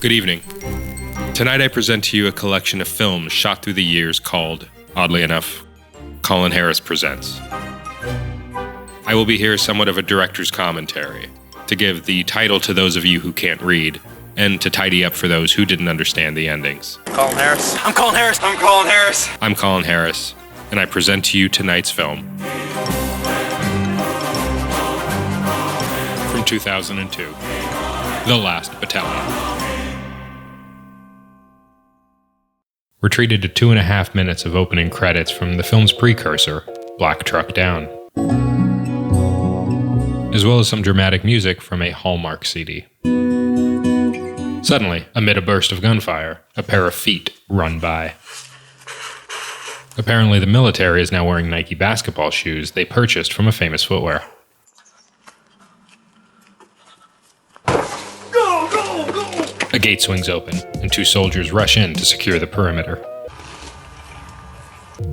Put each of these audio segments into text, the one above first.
Good evening. Tonight I present to you a collection of films shot through the years called, oddly enough, Colin Harris Presents. I will be here somewhat of a director's commentary, to give the title to those of you who can't read, and to tidy up for those who didn't understand the endings. Colin Harris. I'm Colin Harris. I'm Colin Harris. I'm Colin Harris, and I present to you tonight's film. From 2002, The Last Battalion. We're treated to 2.5 minutes of opening credits from the film's precursor, Black Truck Down, as well as some dramatic music from a Hallmark CD. Suddenly, amid a burst of gunfire, a pair of feet run by. Apparently, the military is now wearing Nike basketball shoes they purchased from a famous footwear. A gate swings open, and 2 soldiers rush in to secure the perimeter.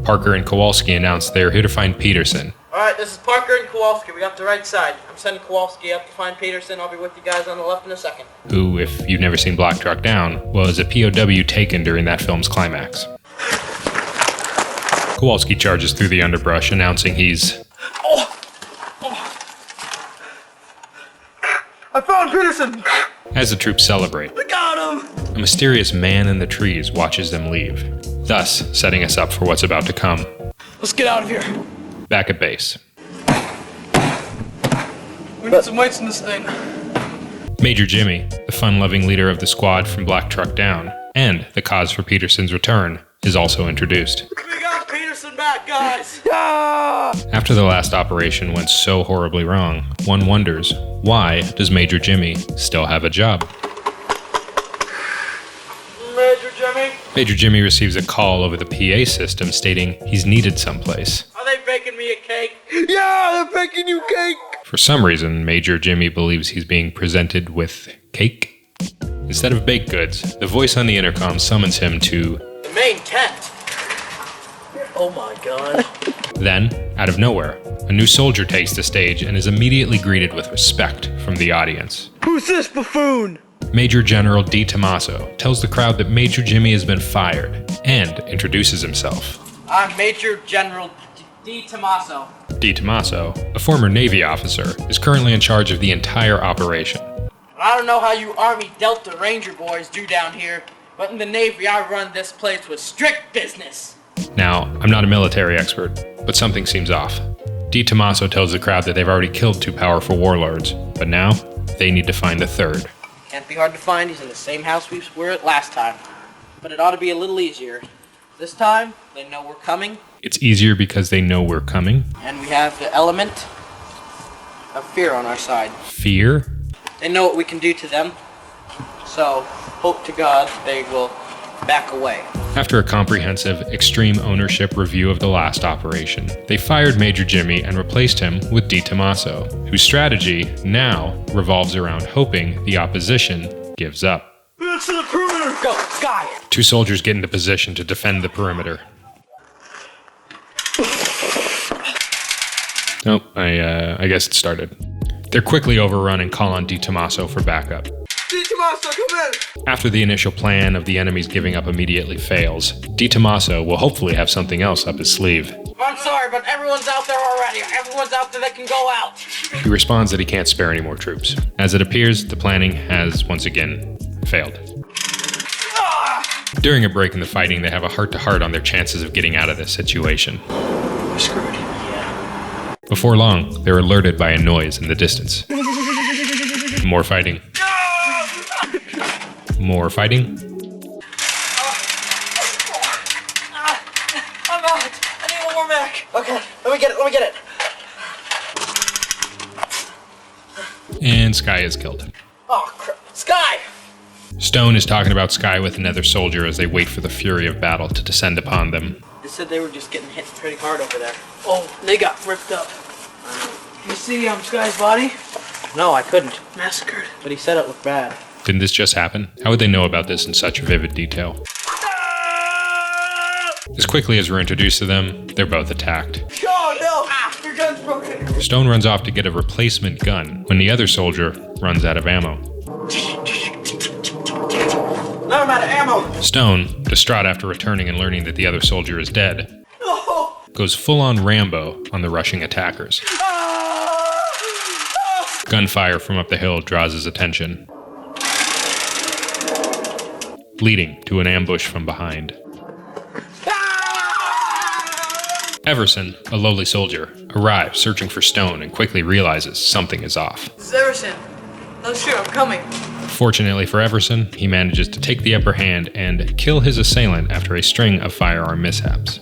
Parker and Kowalski announce they are here to find Peterson. Alright, this is Parker and Kowalski. We got the right side. I'm sending Kowalski up to find Peterson. I'll be with you guys on the left in a second. Who, if you've never seen Black Truck Down, was a POW taken during that film's climax. Kowalski charges through the underbrush, announcing he's... I found Peterson! As the troops celebrate, We got him! a mysterious man in the trees watches them leave, thus setting us up for what's about to come. Let's get out of here. Back at base, We need some weights in this thing. Major Jimmy, the fun-loving leader of the squad from Black Truck Down, and the cause for Peterson's return, is also introduced. We got Peterson back, guys! After the last operation went so horribly wrong, one wonders, why does Major Jimmy still have a job? Major Jimmy? Major Jimmy receives a call over the PA system stating he's needed someplace. Are they baking me a cake? Yeah, they're baking you cake. For some reason, Major Jimmy believes he's being presented with cake. Instead of baked goods, the voice on the intercom summons him to... The main tent. Oh my god. Then, out of nowhere, a new soldier takes the stage and is immediately greeted with respect from the audience. Who's this buffoon? Major General D. Tommaso tells the crowd that Major Jimmy has been fired and introduces himself. I'm Major General D. Tommaso. D. Tommaso, a former Navy officer, is currently in charge of the entire operation. I don't know how you Army Delta Ranger boys do down here, but in the Navy I run this place with strict business. Now, I'm not a military expert, but something seems off. D. Tommaso tells the crowd that they've already killed 2 powerful warlords, but now they need to find a third. Can't be hard to find. He's in the same house we were at last time. But it ought to be a little easier. This time, they know we're coming, It's easier because they know we're coming. and we have the element of fear on our side. Fear? They know what we can do to them, so hope to God they will back away. After a comprehensive, extreme ownership review of the last operation, they fired Major Jimmy and replaced him with D. Tommaso, whose strategy now revolves around hoping the opposition gives up. That's the perimeter. Go, Sky! 2 soldiers get into position to defend the perimeter. Nope, I guess it started. They're quickly overrun and call on D. Tommaso for backup. D. Tommaso, come in. After the initial plan of the enemies giving up immediately fails, D. Tommaso will hopefully have something else up his sleeve. I'm sorry, but everyone's out there already. Everyone's out there that can go out. He responds that he can't spare any more troops. As it appears, the planning has once again failed. During a break in the fighting, they have a heart-to-heart on their chances of getting out of this situation. We're screwed. Before long, they're alerted by a noise in the distance. More fighting. More fighting. I'm out. I need one more Mac. Okay, let me get it. And Sky is killed. Oh, crap. Sky! Stone is talking about Sky with another soldier as they wait for the fury of battle to descend upon them. They said they were just getting hit pretty hard over there. Oh, they got ripped up. You see Sky's body? No, I couldn't. Massacred. But he said it looked bad. Didn't this just happen? How would they know about this in such vivid detail? As quickly as we're introduced to them, they're both attacked. Oh no! Your gun's broken. Stone runs off to get a replacement gun when the other soldier runs out of ammo. ammo! Stone, distraught after returning and learning that the other soldier is dead, goes full-on Rambo on the rushing attackers. Gunfire from up the hill draws his attention, leading to an ambush from behind. Everson, a lowly soldier, arrives searching for Stone and quickly realizes something is off. This is Everson. No, sure, I'm coming. Fortunately for Everson, he manages to take the upper hand and kill his assailant after a string of firearm mishaps.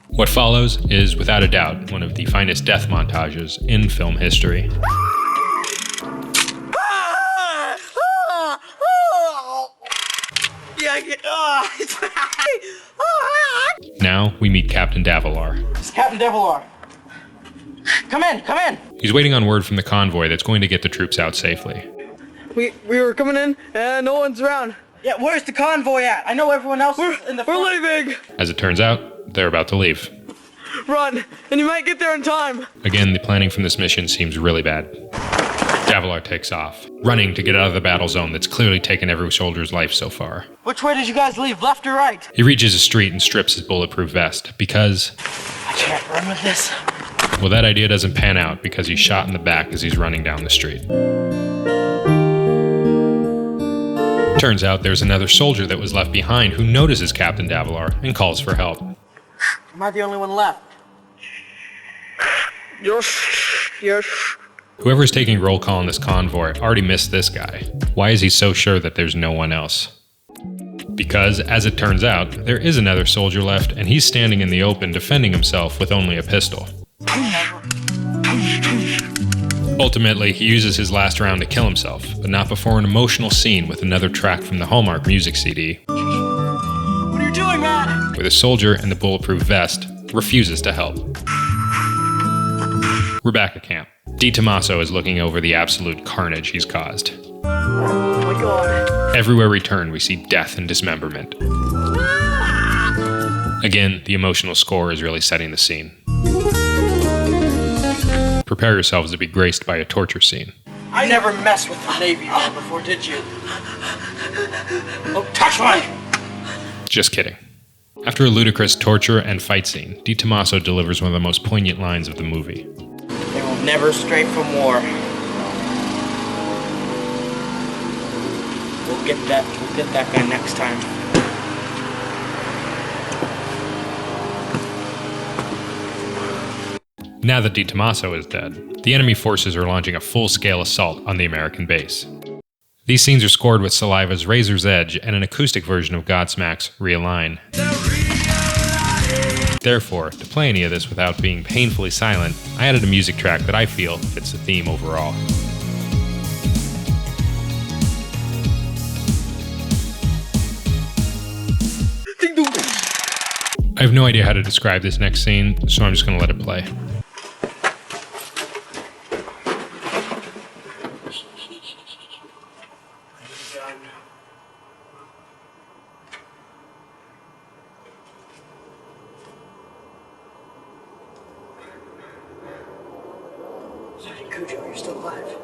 What follows is, without a doubt, one of the finest death montages in film history. Now we meet Captain Davilar. It's Captain Devilar. Come in, come in! He's waiting on word from the convoy that's going to get the troops out safely. We were coming in and no one's around. Yeah, where's the convoy at? I know everyone else is in the front. We're leaving! As it turns out, they're about to leave. Run, and you might get there in time. Again, the planning from this mission seems really bad. Davilar takes off, running to get out of the battle zone that's clearly taken every soldier's life so far. Which way did you guys leave, left or right? He reaches a street and strips his bulletproof vest because, I can't run with this. well, that idea doesn't pan out because he's shot in the back as he's running down the street. Turns out there's another soldier that was left behind who notices Captain Davilar and calls for help. Am I the only one left? Yes. Whoever's taking roll call in this convoy already missed this guy. Why is he so sure that there's no one else? Because, as it turns out, there is another soldier left and he's standing in the open defending himself with only a pistol. Ultimately, he uses his last round to kill himself, but not before an emotional scene with another track from the Hallmark music CD, What are you doing, man? where the soldier in the bulletproof vest refuses to help. We're back at camp. D. Tommaso is looking over the absolute carnage he's caused. Oh my god. Everywhere we turn, we see death and dismemberment. Again, the emotional score is really setting the scene. Prepare yourselves to be graced by a torture scene. I never messed with the Navy before, did you? Oh, touch me! Just kidding. After a ludicrous torture and fight scene, D. Tommaso delivers one of the most poignant lines of the movie. They will never stray from war. We'll get that guy next time. Now that D. Tommaso is dead, the enemy forces are launching a full-scale assault on the American base. These scenes are scored with Saliva's Razor's Edge and an acoustic version of Godsmack's Realign. Therefore, to play any of this without being painfully silent, I added a music track that I feel fits the theme overall. I have no idea how to describe this next scene, so I'm just going to let it play. Cujo, you're still alive.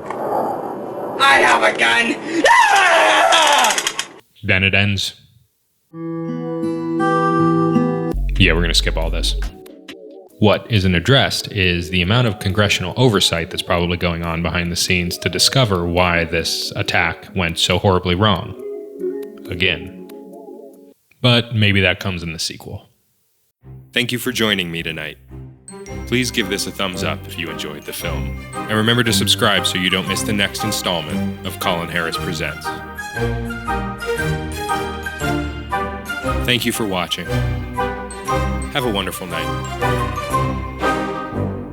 I have a gun! Then it ends. Yeah, we're going to skip all this. What isn't addressed is the amount of congressional oversight that's probably going on behind the scenes to discover why this attack went so horribly wrong. Again. But maybe that comes in the sequel. Thank you for joining me tonight. Please give this a thumbs up if you enjoyed the film. And remember to subscribe so you don't miss the next installment of Colin Harris Presents. Thank you for watching. Have a wonderful night.